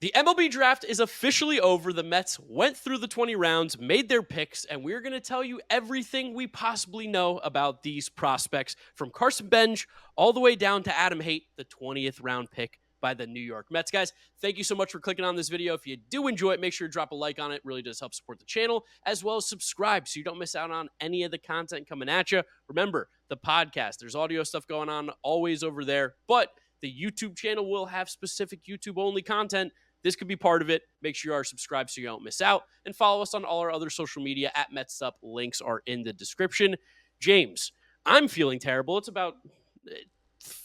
The MLB draft is officially over. The Mets went through the 20 rounds, made their picks, and we're going to tell you everything we possibly know about these prospects, from Carson Benge all the way down to Adam Haight, the 20th round pick by the New York Mets. Guys, thank you so much for clicking on this video. If you do enjoy it, make sure to drop a like on it. It really does help support the channel, as well as subscribe so you don't miss out on any of the content coming at you. Remember, the podcast, there's audio stuff going on always over there, but the YouTube channel will have specific YouTube-only content. This could be part of it. Make sure you are subscribed so you don't miss out. And follow us on all our other social media at Mets'd. Links are in the description. James, I'm feeling terrible. It's about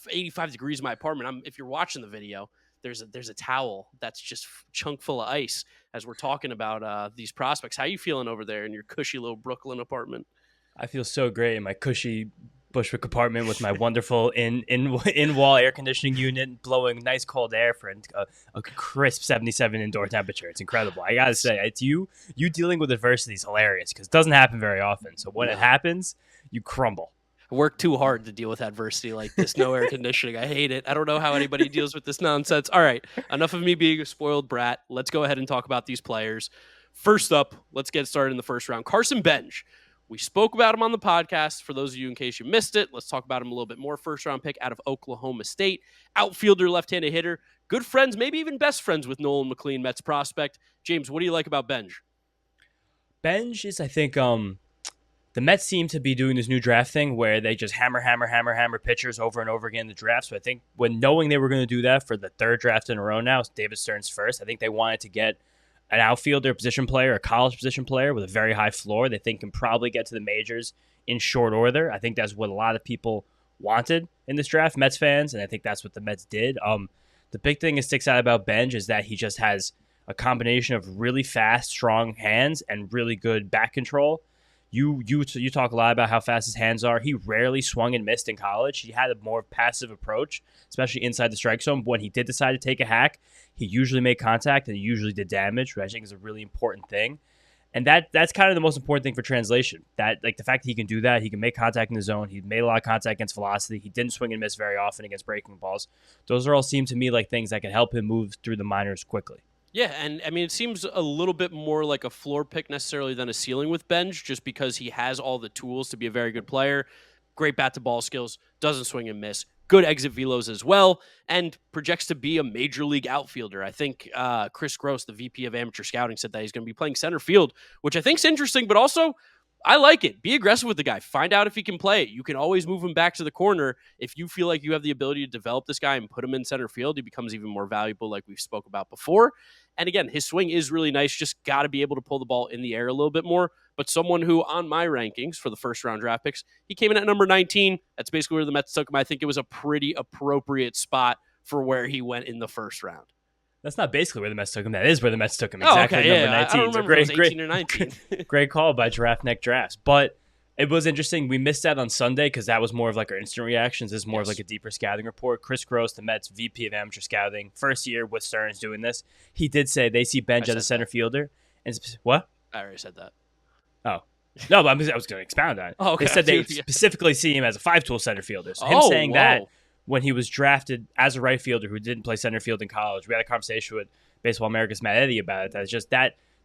85 degrees in my apartment. If you're watching the video, there's a towel that's just chunk full of ice as we're talking about these prospects. How are you feeling over there in your cushy little Brooklyn apartment? I feel so great in my cushy Bushwick apartment with my wonderful in-wall air conditioning unit blowing nice cold air for a crisp 77 indoor temperature. It's incredible. I gotta say, it's you dealing with adversity is hilarious because it doesn't happen very often. So when it happens, you crumble. I work too hard to deal with adversity like this. No air conditioning. I hate it. I don't know how anybody deals with this nonsense. All right, enough of me being a spoiled brat. Let's go ahead and talk about these players. First up, let's get started in the first round. Carson Benge. We spoke about him on the podcast. For those of you in case you missed it, let's talk about him a little bit more. First round pick out of Oklahoma State. Outfielder, left-handed hitter. Good friends, maybe even best friends with Nolan McLean, Mets prospect. James, what do you like about Benge? Benge is, I think, the Mets seem to be doing this new draft thing where they just hammer pitchers over and over again in the draft. So I think when knowing they were going to do that for the third draft in a row now, David Stearns first, I think they wanted to get an outfielder, position player, a college position player with a very high floor they think can probably get to the majors in short order. I think that's what a lot of people wanted in this draft, Mets fans, and I think that's what the Mets did. The big thing that sticks out about Benge is that he just has a combination of really fast, strong hands and really good back control. You talk a lot about how fast his hands are. He rarely swung and missed in college. He had a more passive approach, especially inside the strike zone. When he did decide to take a hack, he usually made contact and he usually did damage, which I think is a really important thing. And that's kind of the most important thing for translation. That, like, the fact that he can do that, he can make contact in the zone. He made a lot of contact against velocity. He didn't swing and miss very often against breaking balls. Those all seem to me like things that can help him move through the minors quickly. Yeah, and I mean, it seems a little bit more like a floor pick necessarily than a ceiling with Benge, just because he has all the tools to be a very good player. Great bat-to-ball skills, doesn't swing and miss, good exit velos as well, and projects to be a major league outfielder. I think Chris Gross, the VP of Amateur Scouting, said that he's going to be playing center field, which I think is interesting, but also I like it. Be aggressive with the guy. Find out if he can play it. You can always move him back to the corner. If you feel like you have the ability to develop this guy and put him in center field, he becomes even more valuable, like we've spoke about before. And again, his swing is really nice. Just got to be able to pull the ball in the air a little bit more. But someone who, on my rankings for the first round draft picks, he came in at number 19. That's basically where the Mets took him. I think it was a pretty appropriate spot for where he went in the first round. That's not basically where the Mets took him. That is where the Mets took him. Exactly, okay, number 19. I don't remember if it was 18 or 19. Great call by GiraffeNeck Drafts. But it was interesting. We missed that on Sunday because that was more of like our instant reactions. This is more of like a deeper scouting report. Chris Gross, the Mets VP of Amateur Scouting, first year with Stearns doing this. He did say they see Benge as a center fielder. And what? I already said that. Oh. No, but I was going to expound on it. Oh, okay. They said they specifically see him as a five-tool center fielder. So him saying that when he was drafted as a right fielder who didn't play center field in college, we had a conversation with Baseball America's Matt Eddy about it. That's just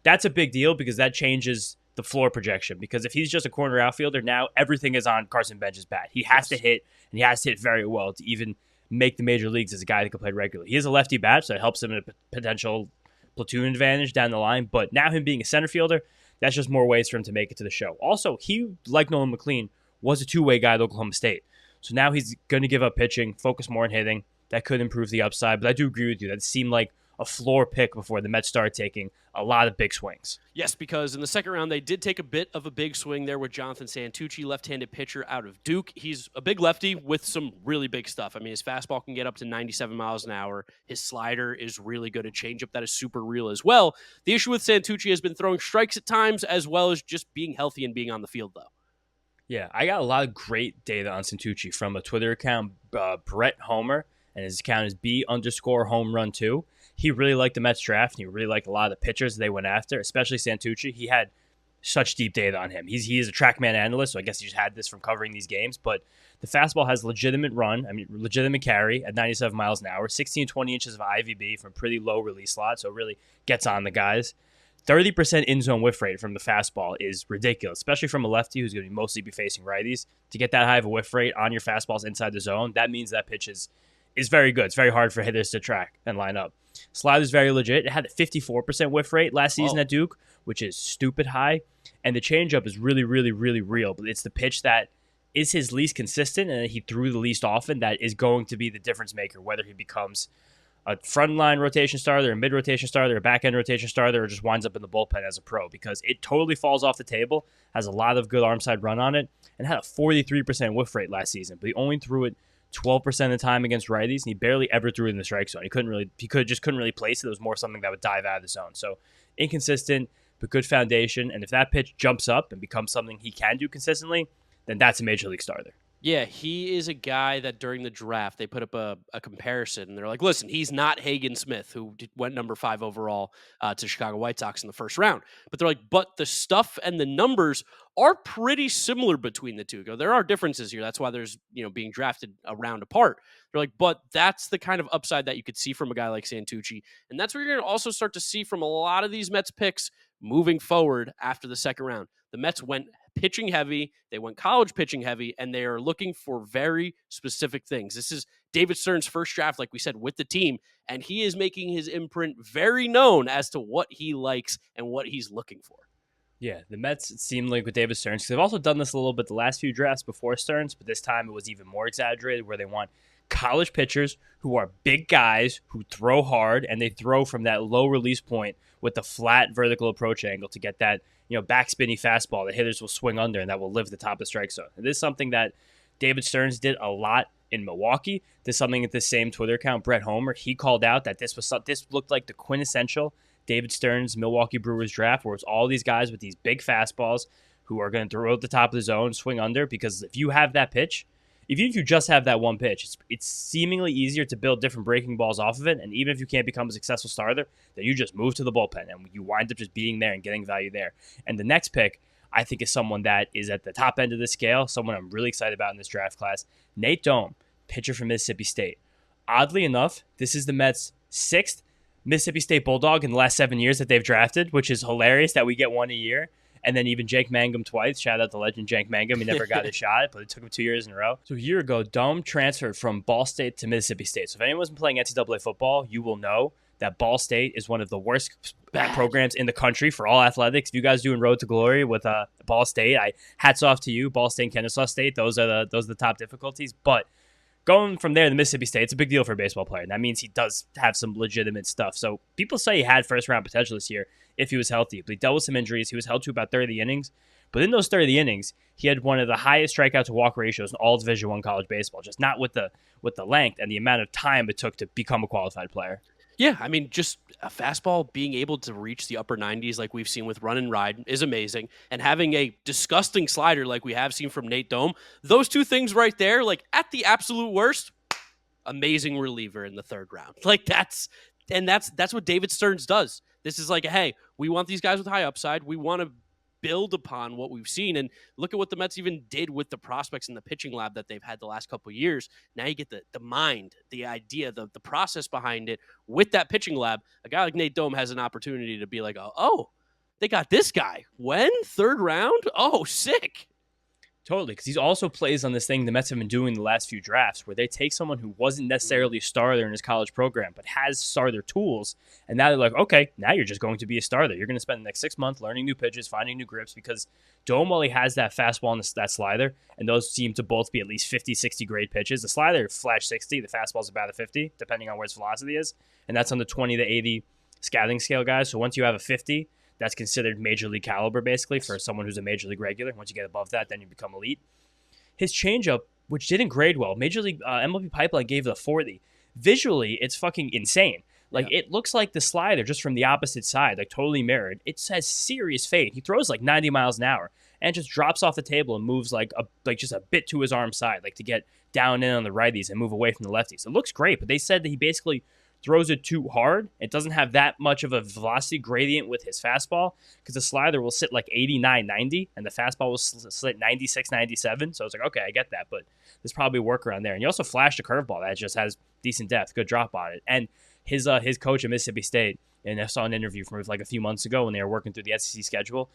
that's a big deal because that changes the floor projection. Because if he's just a corner outfielder, now everything is on Carson Benge's bat. He has to hit, and he has to hit very well to even make the major leagues as a guy that can play regularly. He has a lefty bat, so it helps him in a potential platoon advantage down the line. But now him being a center fielder, that's just more ways for him to make it to the show. Also, he, like Nolan McLean, was a two-way guy at Oklahoma State. So now he's going to give up pitching, focus more on hitting. That could improve the upside. But I do agree with you. That seemed like a floor pick before the Mets started taking a lot of big swings. Yes, because in the second round, they did take a bit of a big swing there with Jonathan Santucci, left-handed pitcher out of Duke. He's a big lefty with some really big stuff. I mean, his fastball can get up to 97 miles an hour. His slider is really good. A changeup that is super real as well. The issue with Santucci has been throwing strikes at times as well as just being healthy and being on the field, though. Yeah, I got a lot of great data on Santucci from a Twitter account, Brett Homer, and his account is B_home_run2. He really liked the Mets draft, and he really liked a lot of the pitchers they went after, especially Santucci. He had such deep data on him. He is a TrackMan analyst, so I guess he just had this from covering these games. But the fastball has legitimate run, legitimate carry at 97 miles an hour, 16, 20 inches of IVB from a pretty low release slot, so it really gets on the guys. 30% in-zone whiff rate from the fastball is ridiculous, especially from a lefty who's going to mostly be facing righties. To get that high of a whiff rate on your fastballs inside the zone, that means that pitch is very good. It's very hard for hitters to track and line up. Slider's very legit. It had a 54% whiff rate last season at Duke, which is stupid high. And the changeup is really, really, really real. But it's the pitch that is his least consistent and he threw the least often that is going to be the difference maker, whether he becomes a frontline rotation starter, a mid rotation starter, a back end rotation starter, or just winds up in the bullpen as a pro, because it totally falls off the table, has a lot of good arm side run on it, and had a 43% whiff rate last season. But he only threw it 12% of the time against righties, and he barely ever threw it in the strike zone. He couldn't really place it. It was more something that would dive out of the zone. So inconsistent, but good foundation. And if that pitch jumps up and becomes something he can do consistently, then that's a major league starter. Yeah, he is a guy that during the draft, they put up a comparison. And they're like, listen, he's not Hagen Smith, who went number 5 overall to Chicago White Sox in the first round. But they're like, but the stuff and the numbers are pretty similar between the two. There are differences here. That's why there's, being drafted a round apart. They're like, but that's the kind of upside that you could see from a guy like Santucci. And that's what you're going to also start to see from a lot of these Mets picks moving forward after the second round. The Mets went pitching heavy, they went college pitching heavy, and they are looking for very specific things. This is David Stern's first draft, like we said, with the team, and he is making his imprint very known as to what he likes and what he's looking for. Yeah, the Mets, it seemed like with David Stearns, because they've also done this a little bit the last few drafts before Stearns, but this time it was even more exaggerated, where they want college pitchers who are big guys who throw hard, and they throw from that low release point with the flat vertical approach angle to get that backspinny fastball that hitters will swing under and that will live the top of the strike zone. And this is something that David Stearns did a lot in Milwaukee. This is something at the same Twitter account, Brett Homer, he called out that this looked like the quintessential David Stearns Milwaukee Brewers draft, where it's all these guys with these big fastballs who are going to throw at the top of the zone, swing under, because if you have that pitch, even if you just have that one pitch, it's seemingly easier to build different breaking balls off of it. And even if you can't become a successful starter, then you just move to the bullpen and you wind up just being there and getting value there. And the next pick, I think, is someone that is at the top end of the scale, someone I'm really excited about in this draft class. Nate Dohm, pitcher from Mississippi State. Oddly enough, this is the Mets' 6th Mississippi State Bulldog in the last 7 years that they've drafted, which is hilarious that we get one a year. And then even Jake Mangum twice. Shout out to legend Jake Mangum. He never got a shot, but it took him 2 years in a row. So a year ago, Dohm transferred from Ball State to Mississippi State. So if anyone's been playing NCAA football, you will know that Ball State is one of the worst programs in the country for all athletics. If you guys doing Road to Glory with Ball State, hats off to you. Ball State and Kennesaw State, those are the top difficulties. But going from there to Mississippi State, it's a big deal for a baseball player. And that means he does have some legitimate stuff. So people say he had first-round potential this year if he was healthy. But he dealt with some injuries. He was held to about 30 innings. But in those 30 innings, he had one of the highest strikeout-to-walk ratios in all Division I college baseball, just not with the length and the amount of time it took to become a qualified player. Yeah, I mean, just a fastball being able to reach the upper 90s like we've seen with Run and Ride is amazing. And having a disgusting slider like we have seen from Nate Dohm, those two things right there, like at the absolute worst, amazing reliever in the third round. Like that's what David Stearns does. This is like, hey, we want these guys with high upside. We want to build upon what we've seen. And look at what the Mets even did with the prospects in the pitching lab that they've had the last couple of years. Now you get the mind, the idea, the process behind it with that pitching lab. A guy like Nate Dohm has an opportunity to be like, oh, they got this guy. When? Third round? Oh, sick. Totally, because he also plays on this thing the Mets have been doing the last few drafts, where they take someone who wasn't necessarily a starter in his college program, but has starter tools, and now they're like, okay, now you're just going to be a starter. You're going to spend the next 6 months learning new pitches, finding new grips, because Dohm, while he has that fastball and that slider, and those seem to both be at least 50, 60 grade pitches. The slider flash 60, the fastball's about a 50, depending on where its velocity is, and that's on the 20 to 80 scouting scale, guys. So once you have a 50, that's considered major league caliber, basically, for someone who's a major league regular. Once you get above that, then you become elite. His changeup, which didn't grade well, Major League MLB Pipeline gave it a 40. Visually, it's fucking insane. Like, It looks like the slider just from the opposite side, like totally mirrored. It has serious fade. He throws like 90 miles an hour and just drops off the table and moves like just a bit to his arm side, like to get down in on the righties and move away from the lefties. It looks great, but they said that he basically throws it too hard. It doesn't have that much of a velocity gradient with his fastball because the slider will sit like 89, 90, and the fastball will sit 96, 97. So I was like, okay, I get that, but there's probably a workaround there. And he also flashed a curveball that just has decent depth, good drop on it. And his coach at Mississippi State, and I saw an interview from like a few months ago when they were working through the SEC schedule.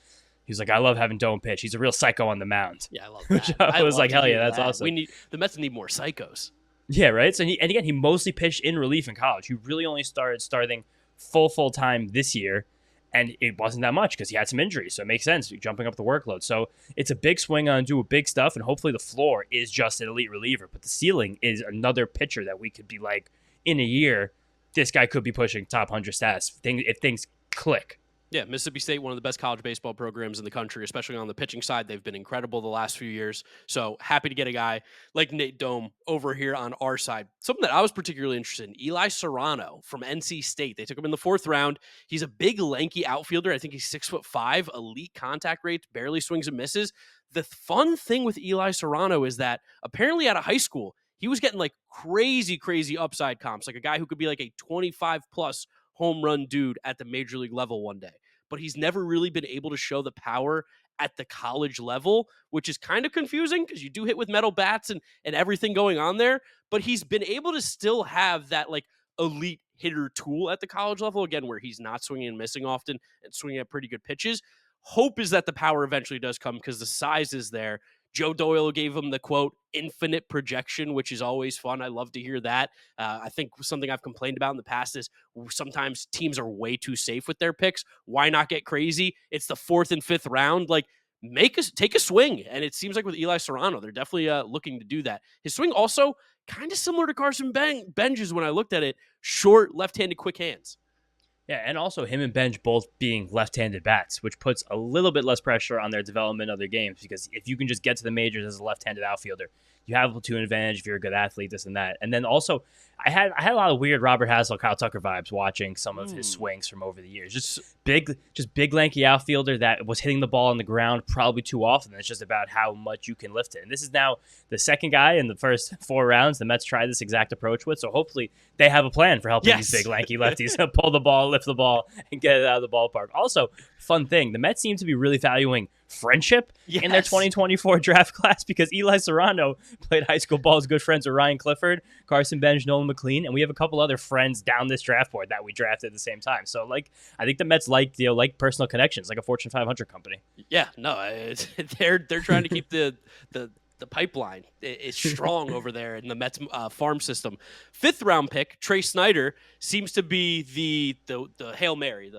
He was like, I love having Dohm pitch. He's a real psycho on the mound. Yeah, I love that. I was like, hell yeah, that's that. awesome. The Mets need more psychos. Yeah, right? So and again, he mostly pitched in relief in college. He really only started starting full time this year, and it wasn't that much because he had some injuries. So it makes sense, jumping up the workload. So it's a big swing on doing big stuff, and hopefully the floor is just an elite reliever. But the ceiling is another pitcher that we could be like, in a year, this guy could be pushing top 100 stats if things click. Yeah, Mississippi State, one of the best college baseball programs in the country, especially on the pitching side. They've been incredible the last few years. So happy to get a guy like Nate Dohm over here on our side. Something that I was particularly interested in, Eli Serrano from NC State. They took him in the 4th round. He's a big, lanky outfielder. I think he's 6'5", elite contact rate, barely swings and misses. The fun thing with Eli Serrano is that apparently out of high school, he was getting like crazy upside comps, like a guy who could be like a 25-plus home run dude at the major league level one day. But he's never really been able to show the power at the college level, which is kind of confusing because you do hit with metal bats and everything going on there. But he's been able to still have that like elite hitter tool at the college level, again, where he's not swinging and missing often and swinging at pretty good pitches. Hope is that the power eventually does come because the size is there. Joe Doyle gave him the, quote, infinite projection, which is always fun. I love to hear that. I think something I've complained about in the past is sometimes teams are way too safe with their picks. Why not get crazy? It's the 4th and 5th round. Like, take a swing. And it seems like with Eli Serrano, they're definitely looking to do that. His swing also kind of similar to Carson Benge's when I looked at it. Short, left-handed, quick hands. Yeah, and also him and Benge both being left-handed bats, which puts a little bit less pressure on their development of their games because if you can just get to the majors as a left-handed outfielder, you have a platoon advantage if you're a good athlete, this and that. And then also, I had a lot of weird Robert Hassel, Kyle Tucker vibes watching some of his swings from over the years. Just big lanky outfielder that was hitting the ball on the ground probably too often. It's just about how much you can lift it. And this is now the second guy in the first 4 rounds the Mets tried this exact approach with. So hopefully they have a plan for helping these big lanky lefties pull the ball, lift the ball, and get it out of the ballpark. Also, fun thing, the Mets seem to be really valuing friendship in their 2024 draft class because Eli Serrano played high school ball as good friends with Ryan Clifford, Carson Benge, Nolan McLean, and we have a couple other friends down this draft board that we drafted at the same time. So, like, I think the Mets like personal connections, like a Fortune 500 company. Yeah, no, they're trying to keep the pipeline is strong over there in the Mets farm system. 5th round pick Trey Snyder seems to be the Hail Mary.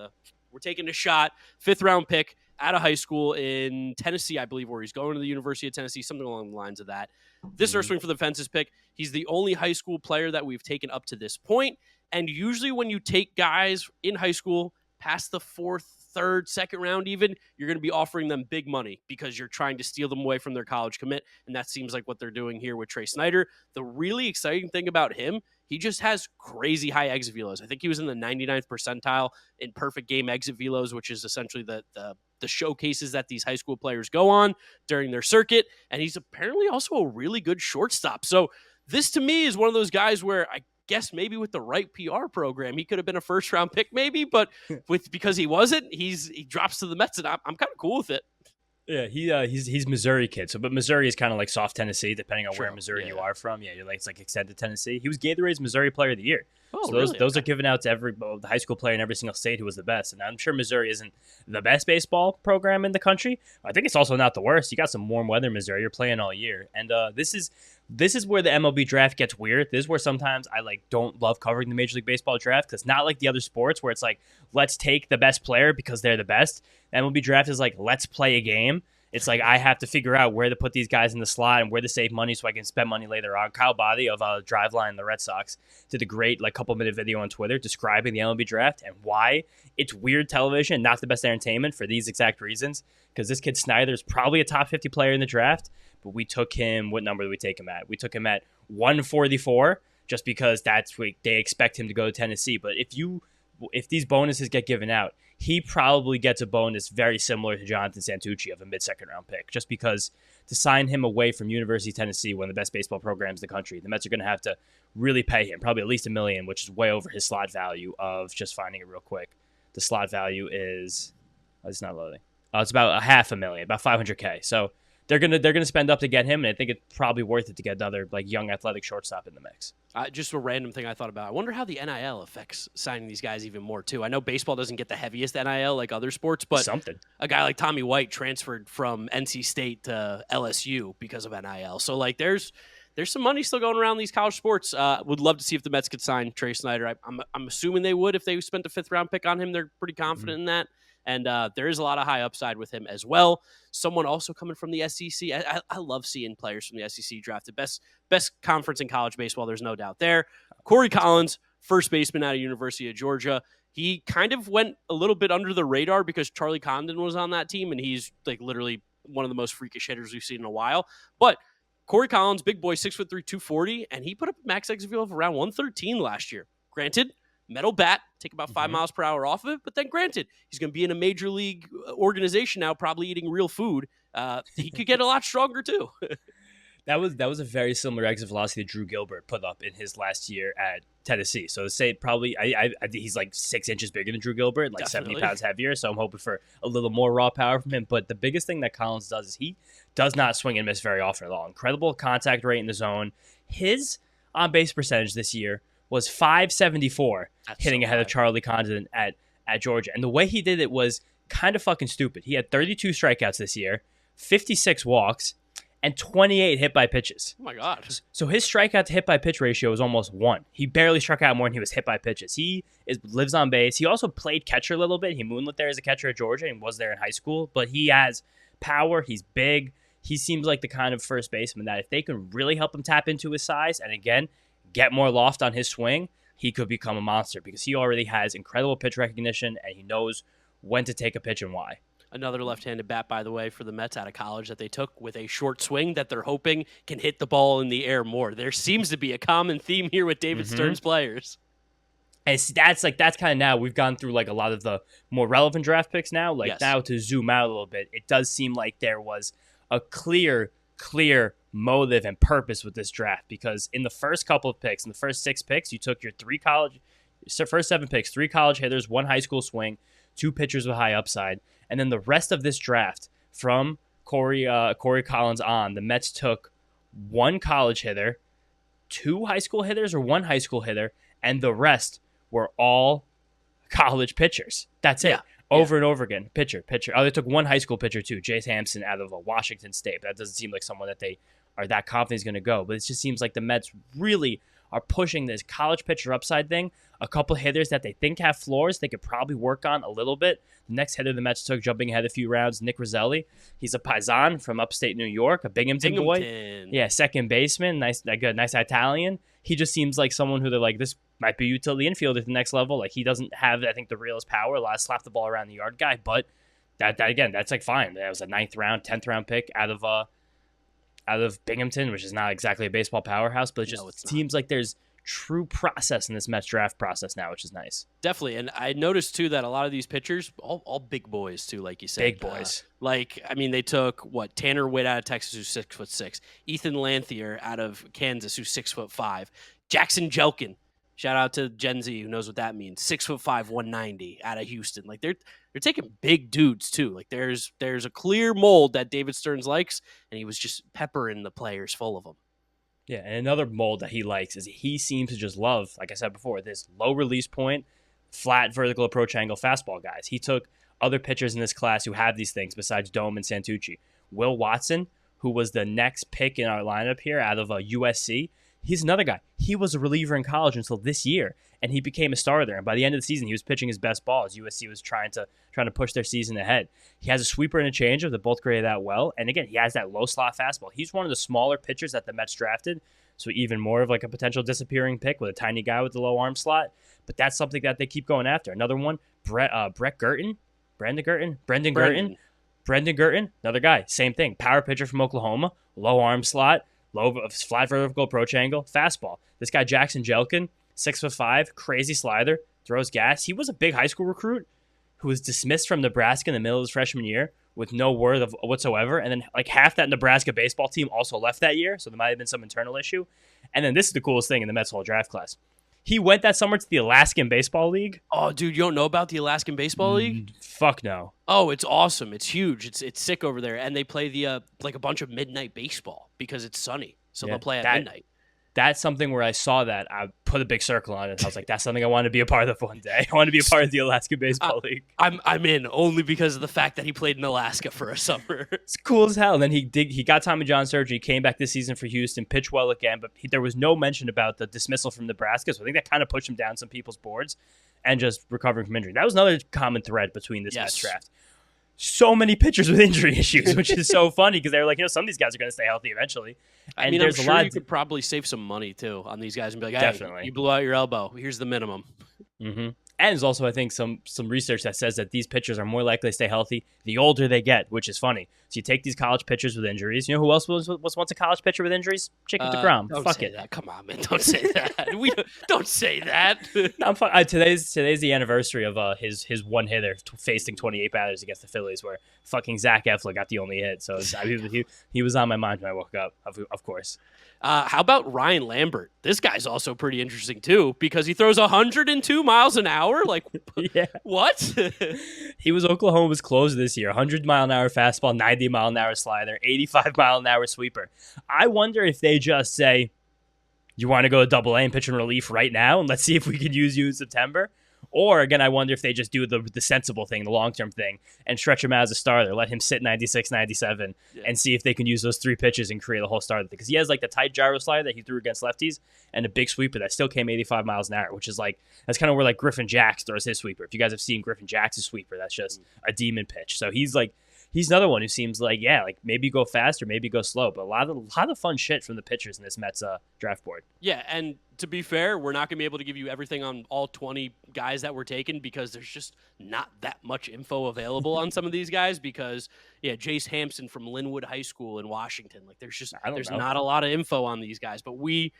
We're taking a shot. 5th round pick out of high school in Tennessee, I believe, where he's going to the University of Tennessee, something along the lines of that. This is our swing for the fences pick. He's the only high school player that we've taken up to this point. And usually when you take guys in high school past the 4th, 3rd, 2nd round even, you're going to be offering them big money because you're trying to steal them away from their college commit. And that seems like what they're doing here with Trey Snyder. The really exciting thing about him, he just has crazy high exit velos. I think he was in the 99th percentile in perfect game exit velos, which is essentially the showcases that these high school players go on during their circuit. And he's apparently also a really good shortstop. So this to me is one of those guys where I guess maybe with the right PR program, he could have been a 1st round pick maybe, but because he wasn't, he drops to the Mets and I'm kind of cool with it. Yeah, he's Missouri kid. So, but Missouri is kind of like soft Tennessee, depending on where Missouri you are from. Yeah, it's like extended Tennessee. He was Gatorade's Missouri Player of the Year. Oh, so those really? are given out to every the high school player in every single state who was the best. And I'm sure Missouri isn't the best baseball program in the country. I think it's also not the worst. You got some warm weather in Missouri. You're playing all year, and this is where the MLB draft gets weird. This is where sometimes I don't love covering the Major League Baseball draft because not like the other sports where it's like let's take the best player because they're the best. The MLB draft is like let's play a game. It's like I have to figure out where to put these guys in the slot and where to save money so I can spend money later on. Kyle Boddy of Driveline, the Red Sox, did a great couple-minute video on Twitter describing the MLB draft and why it's weird television, not the best entertainment for these exact reasons. Because this kid Snyder is probably a top 50 player in the draft, but we took him. What number did we take him at? We took him at 144 just because that's what they expect him to go to Tennessee. But if these bonuses get given out, he probably gets a bonus very similar to Jonathan Santucci of a mid-second round pick, just because to sign him away from University of Tennessee, one of the best baseball programs in the country, the Mets are going to have to really pay him, probably at least $1 million, which is way over his slot value of just finding it real quick. The slot value is, it's not loading. It's about $500,000, about $500K. So they're gonna spend up to get him, and I think it's probably worth it to get another like young athletic shortstop in the mix. Just a random thing I thought about. I wonder how the NIL affects signing these guys even more too. I know baseball doesn't get the heaviest NIL like other sports, but a guy like Tommy White transferred from NC State to LSU because of NIL. So like there's some money still going around these college sports. Would love to see if the Mets could sign Trey Snyder. I'm assuming they would if they spent a 5th round pick on him. They're pretty confident in that. And there is a lot of high upside with him as well. Someone also coming from the SEC. I love seeing players from the SEC drafted. Best conference in college baseball. There's no doubt there. Corey Collins, first baseman out of University of Georgia. He kind of went a little bit under the radar because Charlie Condon was on that team, and he's like literally one of the most freakish hitters we've seen in a while. But Corey Collins, big boy, 6'3", 240, and he put up a max exit velo of around 113 last year. Granted, metal bat, take about 5 miles per hour off of it, but then granted, he's going to be in a major league organization now, probably eating real food. He could get a lot stronger too. That was a very similar exit velocity that Drew Gilbert put up in his last year at Tennessee. So to say probably, I he's like 6 inches bigger than Drew Gilbert, like Definitely. 70 pounds heavier. So I'm hoping for a little more raw power from him. But the biggest thing that Collins does is he does not swing and miss very often at all. Incredible contact rate in the zone. His on-base percentage this year was .574, hitting ahead of Charlie Condon at Georgia. And the way he did it was kind of fucking stupid. He had 32 strikeouts this year, 56 walks, and 28 hit by pitches. Oh my God. So his strikeout to hit by pitch ratio is almost 1. He barely struck out more than he was hit by pitches. He lives on base. He also played catcher a little bit. He moonlit there as a catcher at Georgia and was there in high school. But he has power. He's big. He seems like the kind of first baseman that if they can really help him tap into his size and, again, get more loft on his swing, he could become a monster because he already has incredible pitch recognition and he knows when to take a pitch and why. Another left-handed bat, by the way, for the Mets out of college that they took with a short swing that they're hoping can hit the ball in the air more. There seems to be a common theme here with David Stern's players. And that's kind of now we've gone through like a lot of the more relevant draft picks now. Like Yes. Now to zoom out a little bit, it does seem like there was a clear motive and purpose with this draft because in the first couple of picks, in the first 6 picks, you took your first 7 picks, 3 college hitters, 1 high school swing, 2 pitchers with high upside. And then the rest of this draft from Corey Collins on, the Mets took 1 college hitter, 2 high school hitters or 1 high school hitter, and the rest were all college pitchers. That's it. Over and over again. Pitcher. Oh, they took 1 high school pitcher too, Jace Hampson out of Washington State. That doesn't seem like someone that they are that confident is going to go. But it just seems like the Mets really are pushing this college pitcher upside thing. A couple hitters that they think have floors they could probably work on a little bit. The next hitter the Mets took, jumping ahead a few rounds, Nick Roselli. He's a Paisan from upstate New York, a Binghamton boy. Yeah, second baseman, nice Italian. He just seems like someone who they're like, this might be utility infield at the next level. Like he doesn't have, I think, the realest power, a lot of slap the ball around the yard guy. But that again, that's like fine. That was a 9th round, 10th round pick out of Binghamton, which is not exactly a baseball powerhouse, but it just seems like there's true process in this Mets draft process now, which is nice. Definitely. And I noticed too that a lot of these pitchers, all big boys too, like you said. Big boys. They took Tanner Witt out of Texas, who's 6'6", Ethan Lanthier out of Kansas, who's 6'5", Jackson Jelkin. Shout out to Gen Z who knows what that means. 6'5", 190 out of Houston. Like they're taking big dudes too. Like there's a clear mold that David Stearns likes, and he was just peppering the players full of them. Yeah, and another mold that he likes is he seems to just love, like I said before, this low release point, flat vertical approach angle fastball guys. He took other pitchers in this class who have these things besides Dohm and Santucci. Will Watson, who was the next pick in our lineup here out of USC, he's another guy. He was a reliever in college until this year, and he became a starter. And by the end of the season, he was pitching his best ball as USC was trying to push their season ahead. He has a sweeper and a changeup that both graded out well. And again, he has that low slot fastball. He's one of the smaller pitchers that the Mets drafted, so even more of like a potential disappearing pick with a tiny guy with the low arm slot. But that's something that they keep going after. Another one, Brendan Girton, another guy, same thing. Power pitcher from Oklahoma, low arm slot, low flat vertical approach angle, fastball. This guy Jackson Jelkin, 6'5", crazy slider, throws gas. He was a big high school recruit who was dismissed from Nebraska in the middle of his freshman year. with no word of whatsoever. And then like half that Nebraska baseball team also left that year, so there might have been some internal issue. And then this is the coolest thing in the Mets whole draft class. He went that summer to the Alaskan Baseball League. Oh, dude, you don't know about the Alaskan Baseball League? Fuck no. Oh, it's awesome. It's huge. It's sick over there. And they play the like a bunch of midnight baseball because it's sunny. So they'll play at midnight. That's something where I saw that. I put a big circle on it. I was like, that's something I want to be a part of one day. I want to be a part of the Alaska Baseball League. I'm in only because of the fact that he played in Alaska for a summer. It's cool as hell. And then he got Tommy John surgery, came back this season for Houston, pitched well again, but there was no mention about the dismissal from Nebraska. So I think that kind of pushed him down some people's boards and just recovering from injury. That was another common thread between this Mets draft. So many pitchers with injury issues, which is so funny because they're like, some of these guys are going to stay healthy eventually. And I mean, I'm sure you could probably save some money too on these guys and be like, hey, definitely, you blew out your elbow. Here's the minimum. Mm-hmm. And there's also, I think, some research that says that these pitchers are more likely to stay healthy the older they get, which is funny. So you take these college pitchers with injuries. You know who else was once a college pitcher with injuries? Chicken DeGrom. Fuck it. That. Come on, man. Don't say that. Don't say that. Today's the anniversary of his one hitter facing 28 batters against the Phillies, where fucking Zach Eflin got the only hit. So he was on my mind when I woke up. Of course. How about Ryan Lambert? This guy's also pretty interesting too because he throws 102 miles an hour. Like, what? He was Oklahoma's closer this year. 100-mile-an-hour fastball, 90-mile-an-hour slider, 85-mile-an-hour sweeper. I wonder if they just say, you want to go to Double-A and pitch in relief right now, and let's see if we can use you in September? Or, again, I wonder if they just do the sensible thing, the long-term thing, and stretch him out as a starter, let him sit 96, 97, and see if they can use those 3 pitches and create a whole starter. Because he has, like, the tight gyro slider that he threw against lefties and a big sweeper that still came 85 miles an hour, which is, like, that's kind of where, like, Griffin Jax throws his sweeper. If you guys have seen Griffin Jax's sweeper, that's just a demon pitch. So he's another one who seems like, maybe go fast or maybe go slow. But a lot of fun shit from the pitchers in this Mets draft board. Yeah, and to be fair, we're not going to be able to give you everything on all 20 guys that were taken because there's just not that much info available on some of these guys because, Jace Hampson from Linwood High School in Washington. Like, there's not a lot of info on these guys. But we'll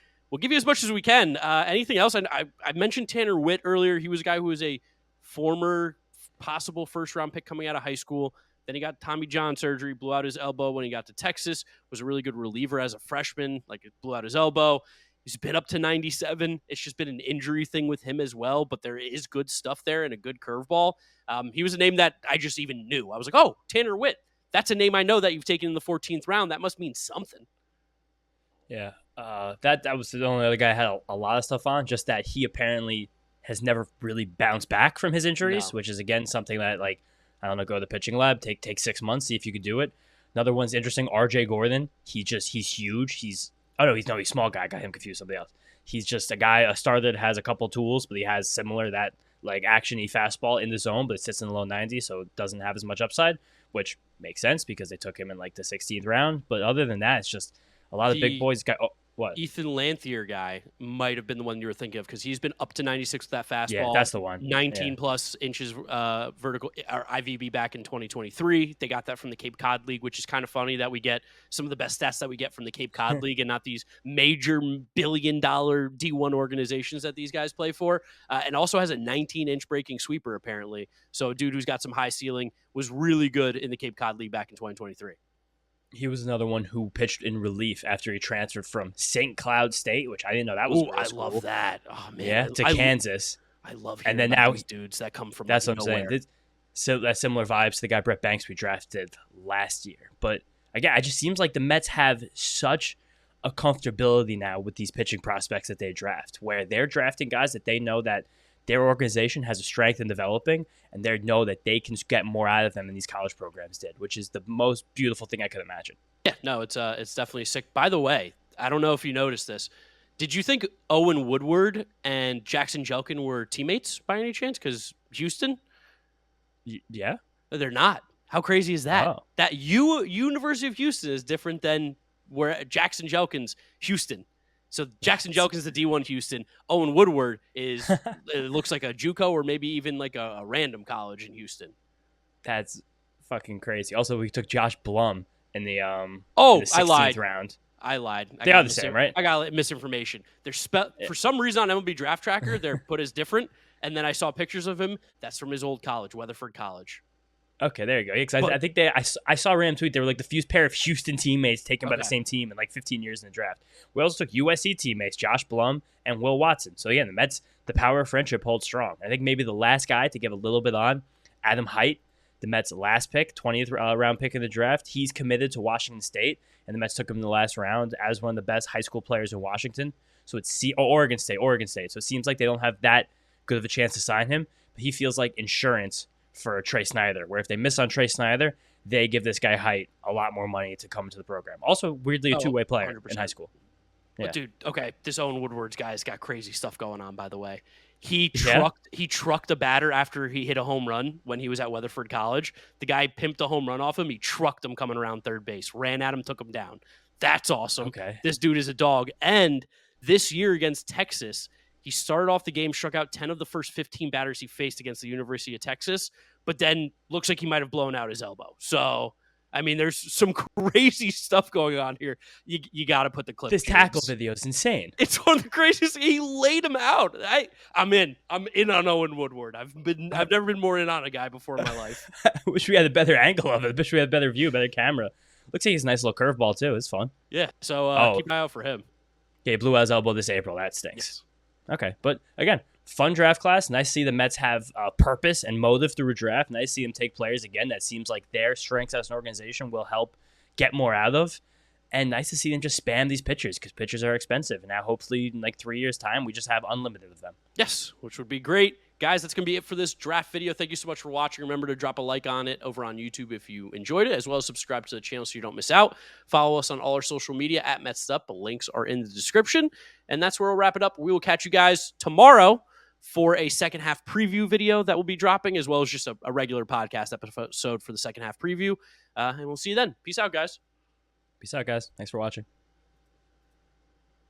give you as much as we can. Anything else? I mentioned Tanner Witt earlier. He was a guy who was a former possible first-round pick coming out of high school. Then he got Tommy John surgery, blew out his elbow when he got to Texas, was a really good reliever as a freshman, it blew out his elbow. He's been up to 97. It's just been an injury thing with him as well, but there is good stuff there and a good curveball. He was a name that I just even knew. I was like, oh, Tanner Witt. That's a name I know that you've taken in the 14th round. That must mean something. Yeah, that was the only other guy I had a lot of stuff on, just that he apparently has never really bounced back from his injuries, which is, again, something that, I don't know, go to the pitching lab, take 6 months, see if you could do it. Another one's interesting, RJ Gordon. He's huge. He's a small guy. I got him confused with somebody else. He's just a starter that has a couple tools, but he has similar that action-y fastball in the zone, but it sits in the low 90s, so it doesn't have as much upside, which makes sense because they took him in the 16th round. But other than that, it's just a lot of big boys. What? Ethan Lanthier guy might have been the one you were thinking of because he's been up to 96 with that fastball. Yeah, that's the one. 19 plus inches vertical or IVB back in 2023. They got that from the Cape Cod League, which is kind of funny that we get some of the best stats that we get from the Cape Cod League and not these major billion-dollar D1 organizations that these guys play for. And also has a 19-inch breaking sweeper, apparently. So a dude who's got some high ceiling was really good in the Cape Cod League back in 2023. He was another one who pitched in relief after he transferred from St. Cloud State, which I didn't know that was. I love that. Oh man, yeah, to Kansas. I love hearing about these dudes that come from. That's what nowhere. I'm saying. So that's similar vibes to the guy Brett Banks we drafted last year. But again, it just seems like the Mets have such a comfortability now with these pitching prospects that they draft, where they're drafting guys that they know that their organization has a strength in developing, and they know that they can get more out of them than these college programs did, which is the most beautiful thing I could imagine. Yeah, no, it's definitely sick. By the way, I don't know if you noticed this. Did you think Owen Woodward and Jackson Jelkin were teammates by any chance? Because Houston? Yeah. They're not. How crazy is that? Oh. That University of Houston is different than where Jackson Jelkin's Houston. So Jackson Jelkin's the D1 Houston. Owen Woodward is it looks like a JUCO or maybe even a random college in Houston. That's fucking crazy. Also, we took Josh Blum in the in the 16th I lied. round. I lied. They are the same, right? I got misinformation. They're for some reason on MLB Draft Tracker they're put as different, and then I saw pictures of him. That's from his old college, Weatherford College. Okay, there you go. Because But I think I saw Ram tweet they were like the few pair of Houston teammates taken by the okay. same team in like 15 years in the draft. We also took USC teammates Josh Blum and Will Watson. So again, the Mets, the power of friendship holds strong. I think maybe the last guy to give a little bit on, Adam Height, the Mets' last pick, 20th round pick in the draft. He's committed to Washington State, and the Mets took him in the last round as one of the best high school players in Washington. So it's Oregon State. So it seems like they don't have that good of a chance to sign him, but he feels like insurance for Trey Snyder, where if they miss on Trey Snyder, they give this guy Height a lot more money to come into the program. Also, weirdly, a two-way player 100%. in high school. Yeah. But dude, okay, this Owen Woodward's guy's got crazy stuff going on, by the way. He trucked a batter after he hit a home run when he was at Weatherford College. The guy pimped a home run off him. He trucked him coming around third base, ran at him, took him down. That's awesome. Okay. This dude is a dog. And this year against Texas, he started off the game, struck out 10 of the first 15 batters he faced against the University of Texas, but then looks like he might have blown out his elbow. So, I mean, there's some crazy stuff going on here. You got to put the clip. This tackle video is insane. It's one of the craziest. He laid him out. I'm in on Owen Woodward. I've never been more in on a guy before in my life. I wish we had a better angle of it. I wish we had a better view, better camera. Looks like he's a nice little curveball too. It's fun. Yeah. So keep an eye out for him. Yeah, he blew out his elbow this April. That stinks. Yes. Okay, but again, fun draft class. Nice to see the Mets have purpose and motive through a draft. Nice to see them take players again that seems like their strengths as an organization will help get more out of. And nice to see them just spam these pitchers because pitchers are expensive. And now hopefully in like 3 years' time, we just have unlimited of them. Yes, which would be great. Guys, that's going to be it for this draft video. Thank you so much for watching. Remember to drop a like on it over on YouTube if you enjoyed it, as well as subscribe to the channel so you don't miss out. Follow us on all our social media at Mets'd. The links are in the description. And that's where we'll wrap it up. We will catch you guys tomorrow for a second half preview video that will be dropping, as well as just a regular podcast episode for the second half preview. And we'll see you then. Peace out, guys. Peace out, guys. Thanks for watching.